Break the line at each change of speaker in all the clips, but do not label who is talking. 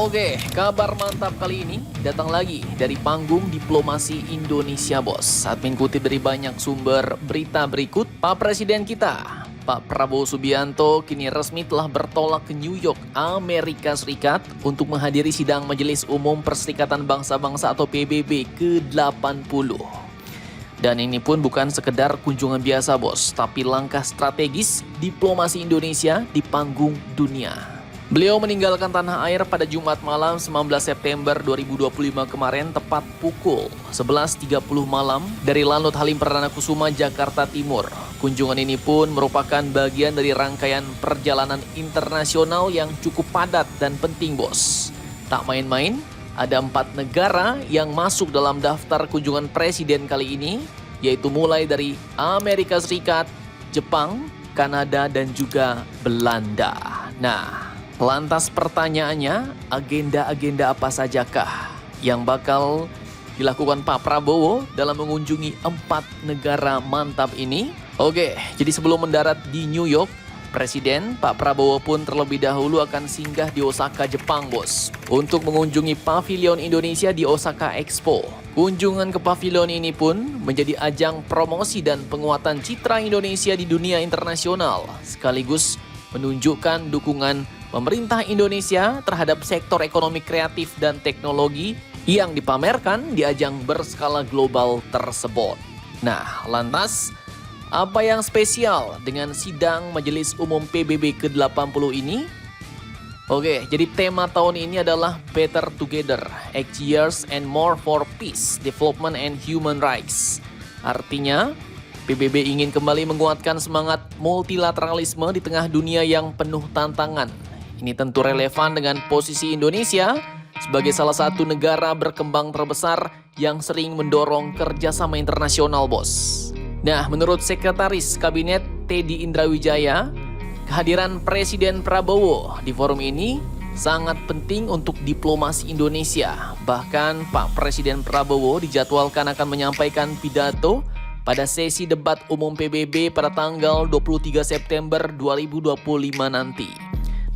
Oke, kabar mantap kali ini datang lagi dari panggung diplomasi Indonesia, bos. Saat mengutip dari banyak sumber berita berikut, Pak Presiden kita, Pak Prabowo Subianto, kini resmi telah bertolak ke New York, Amerika Serikat untuk menghadiri sidang Majelis Umum Perserikatan Bangsa-Bangsa atau PBB ke-80. Dan ini pun bukan sekedar kunjungan biasa, bos, tapi langkah strategis diplomasi Indonesia di panggung dunia. Beliau meninggalkan tanah air pada Jumat malam 19 September 2025 kemarin tepat pukul 11.30 malam dari Lanut Halim Perdana Kusuma, Jakarta Timur. Kunjungan ini pun merupakan bagian dari rangkaian perjalanan internasional yang cukup padat dan penting, bos. Tak main-main, ada 4 negara yang masuk dalam daftar kunjungan presiden kali ini, yaitu mulai dari Amerika Serikat, Jepang, Kanada, dan juga Belanda. Nah, lantas pertanyaannya, agenda-agenda apa sajakah yang bakal dilakukan Pak Prabowo dalam mengunjungi 4 negara mantap ini? Oke, jadi sebelum mendarat di New York, Presiden Pak Prabowo pun terlebih dahulu akan singgah di Osaka, Jepang, bos, untuk mengunjungi Pavilion Indonesia di Osaka Expo. Kunjungan ke pavilion ini pun menjadi ajang promosi dan penguatan citra Indonesia di dunia internasional, sekaligus menunjukkan dukungan pemerintah Indonesia terhadap sektor ekonomi kreatif dan teknologi yang dipamerkan di ajang berskala global tersebut. Nah, lantas apa yang spesial dengan sidang Majelis Umum PBB ke-80 ini? Oke, jadi tema tahun ini adalah Better Together, 8 Years and More for Peace, Development and Human Rights. Artinya, PBB ingin kembali menguatkan semangat multilateralisme di tengah dunia yang penuh tantangan. Ini tentu relevan dengan posisi Indonesia sebagai salah satu negara berkembang terbesar yang sering mendorong kerjasama internasional, bos. Nah, menurut Sekretaris Kabinet Teddy Indrawijaya, kehadiran Presiden Prabowo di forum ini sangat penting untuk diplomasi Indonesia. Bahkan Pak Presiden Prabowo dijadwalkan akan menyampaikan pidato pada sesi debat umum PBB pada tanggal 23 September 2025 nanti.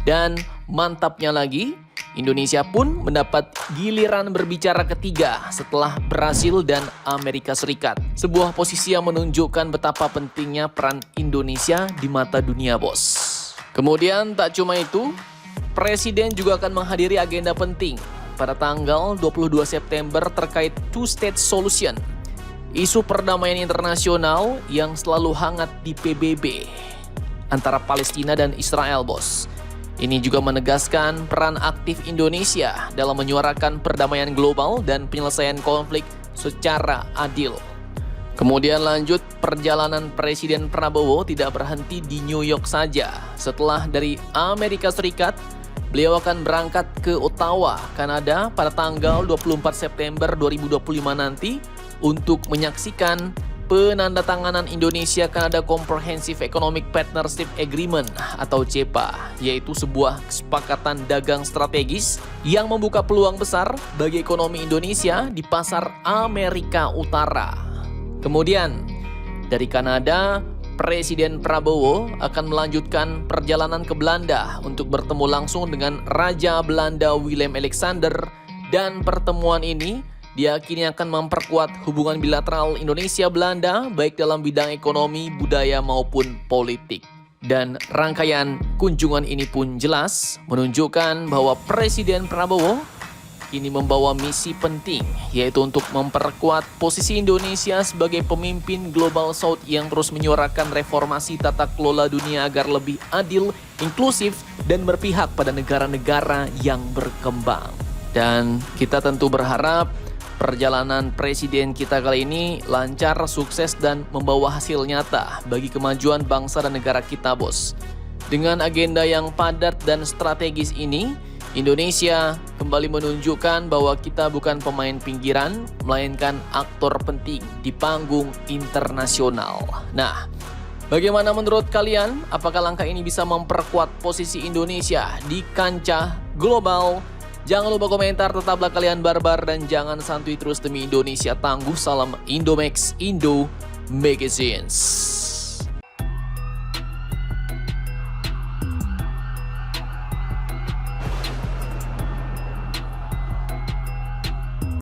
Dan mantapnya lagi, Indonesia pun mendapat giliran berbicara ketiga setelah Brasil dan Amerika Serikat. Sebuah posisi yang menunjukkan betapa pentingnya peran Indonesia di mata dunia, bos. Kemudian tak cuma itu, Presiden juga akan menghadiri agenda penting pada tanggal 22 September terkait Two-State Solution, isu perdamaian internasional yang selalu hangat di PBB antara Palestina dan Israel, bos. Ini juga menegaskan peran aktif Indonesia dalam menyuarakan perdamaian global dan penyelesaian konflik secara adil. Kemudian lanjut, perjalanan Presiden Prabowo tidak berhenti di New York saja. Setelah dari Amerika Serikat, beliau akan berangkat ke Ottawa, Kanada pada tanggal 24 September 2025 nanti untuk menyaksikan penandatanganan Indonesia-Kanada Comprehensive Economic Partnership Agreement atau CEPA, yaitu sebuah kesepakatan dagang strategis yang membuka peluang besar bagi ekonomi Indonesia di pasar Amerika Utara. Kemudian, dari Kanada, Presiden Prabowo akan melanjutkan perjalanan ke Belanda untuk bertemu langsung dengan Raja Belanda Willem Alexander, dan pertemuan ini diyakini akan memperkuat hubungan bilateral Indonesia-Belanda baik dalam bidang ekonomi, budaya maupun politik. Dan rangkaian kunjungan ini pun jelas menunjukkan bahwa Presiden Prabowo kini membawa misi penting, yaitu untuk memperkuat posisi Indonesia sebagai pemimpin Global South yang terus menyuarakan reformasi tata kelola dunia agar lebih adil, inklusif, dan berpihak pada negara-negara yang berkembang. Dan kita tentu berharap perjalanan presiden kita kali ini lancar, sukses, dan membawa hasil nyata bagi kemajuan bangsa dan negara kita, bos. Dengan agenda yang padat dan strategis ini, Indonesia kembali menunjukkan bahwa kita bukan pemain pinggiran, melainkan aktor penting di panggung internasional. Nah, bagaimana menurut kalian? Apakah langkah ini bisa memperkuat posisi Indonesia di kancah global? Jangan lupa komentar, tetaplah kalian barbar dan jangan santuy terus demi Indonesia tangguh. Salam Indomax, Indo Magazines.